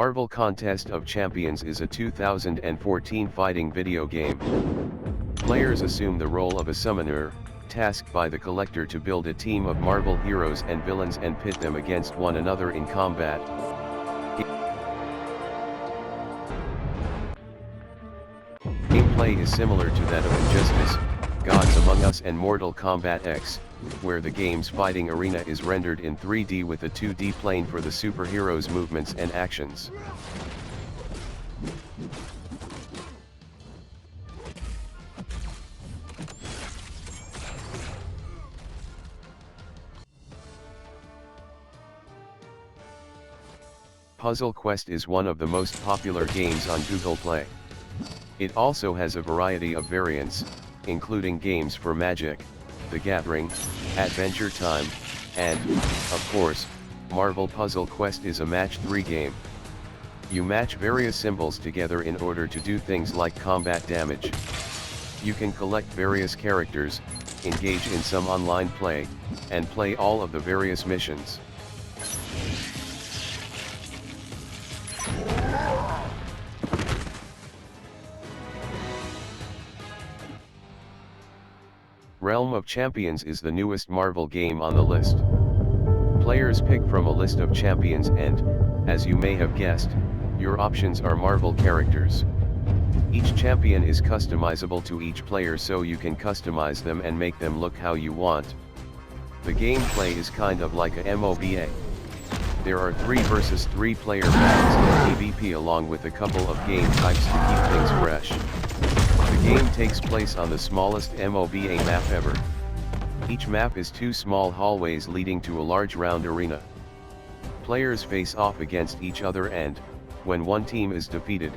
Marvel Contest of Champions is a 2014 fighting video game. Players assume the role of a summoner, tasked by the collector to build a team of Marvel heroes and villains and pit them against one another in combat. Gameplay is similar to that of Injustice, Gods Among Us and Mortal Kombat X, where the game's fighting arena is rendered in 3D with a 2D plane for the superheroes' movements and actions. Puzzle Quest is one of the most popular games on Google Play. It also has a variety of variants, including games for Magic, The Gathering, Adventure Time, and, of course, Marvel Puzzle Quest is a match 3 game. You match various symbols together in order to do things like combat damage. You can collect various characters, engage in some online play, and play all of the various missions. Realm of Champions is the newest Marvel game on the list. Players pick from a list of champions and, as you may have guessed, your options are Marvel characters. Each champion is customizable to each player, so you can customize them and make them look how you want. The gameplay is kind of like a MOBA. There are 3 versus 3 player battles in PvP along with a couple of game types to keep things fresh. The game takes place on the smallest MOBA map ever. Each map is 2 small hallways leading to a large round arena. Players face off against each other and, when one team is defeated,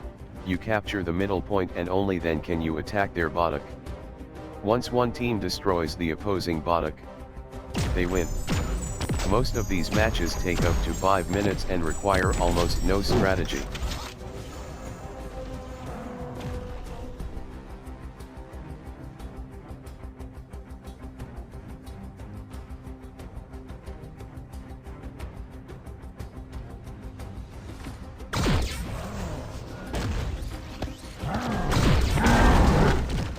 you capture the middle point and only then can you attack their bottom. Once one team destroys the opposing bottom, they win. Most of these matches take up to 5 minutes and require almost no strategy.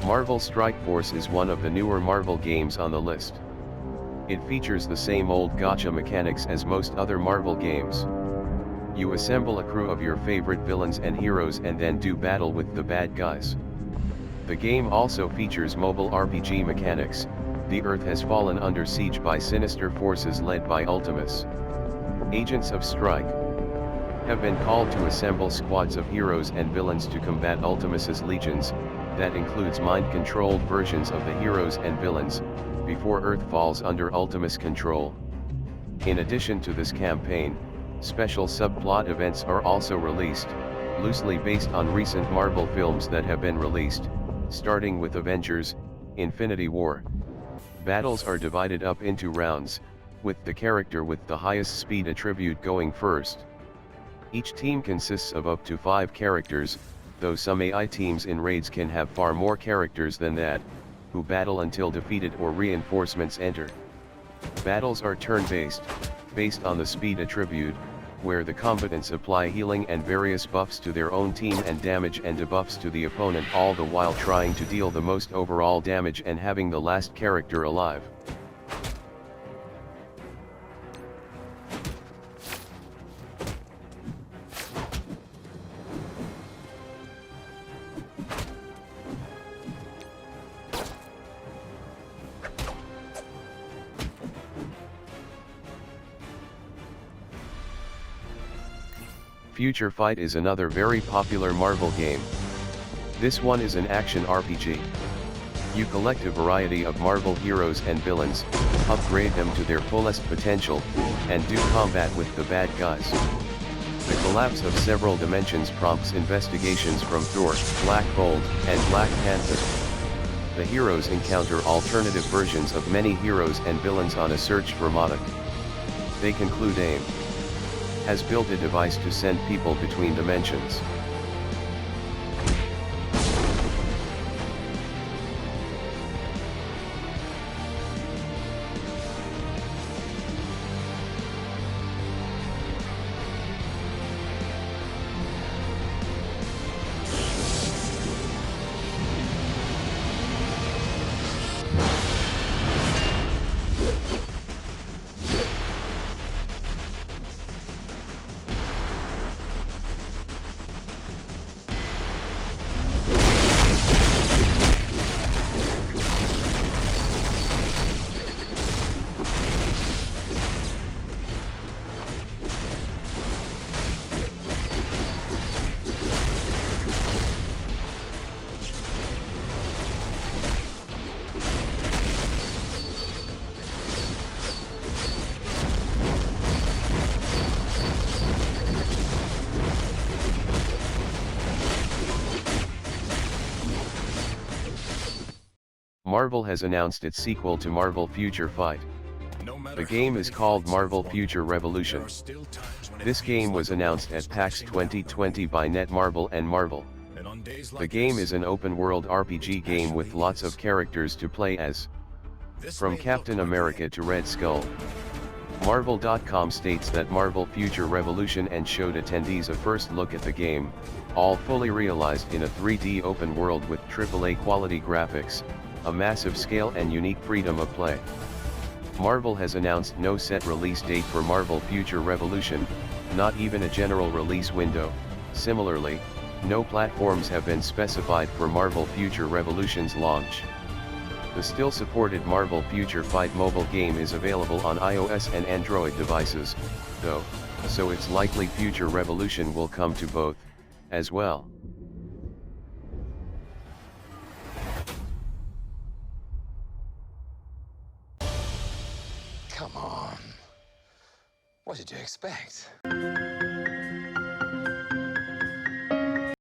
Marvel Strike Force is one of the newer Marvel games on the list. It features the same old gacha mechanics as most other Marvel games. You assemble a crew of your favorite villains and heroes and then do battle with the bad guys. The game also features mobile RPG mechanics. The Earth has fallen under siege by sinister forces led by Ultimus. Agents of Strike have been called to assemble squads of heroes and villains to combat Ultimus's legions, that includes mind-controlled versions of the heroes and villains, before Earth falls under Ultimus control. In addition to this campaign, special subplot events are also released, loosely based on recent Marvel films that have been released, starting with Avengers: Infinity War. Battles are divided up into rounds, with the character with the highest speed attribute going first. Each team consists of up to 5 characters, though some AI teams in raids can have far more characters than that, who battle until defeated or reinforcements enter. Battles are turn-based, based on the speed attribute, where the combatants apply healing and various buffs to their own team and damage and debuffs to the opponent, all the while trying to deal the most overall damage and having the last character alive. Future Fight is another very popular Marvel game. This one is an action RPG. You collect a variety of Marvel heroes and villains, upgrade them to their fullest potential, and do combat with the bad guys. The collapse of several dimensions prompts investigations from Thor, Black Bolt, and Black Panther. The heroes encounter alternative versions of many heroes and villains on a search for Modok. They conclude AIM has built a device to send people between dimensions. Marvel has announced its sequel to Marvel Future Fight. The game is called Marvel Future Revolution. This game was announced at PAX 2020 by Netmarble and Marvel. The game is an open-world RPG game with lots of characters to play as, from Captain America to Red Skull. Marvel.com states that Marvel Future Revolution and showed attendees a first look at the game, all fully realized in a 3D open world with AAA quality graphics, a massive scale and unique freedom of play. Marvel has announced no set release date for Marvel Future Revolution, not even a general release window. Similarly, no platforms have been specified for Marvel Future Revolution's launch. The still supported Marvel Future Fight mobile game is available on iOS and Android devices, though, so it's likely Future Revolution will come to both, as well. Come on. What did you expect?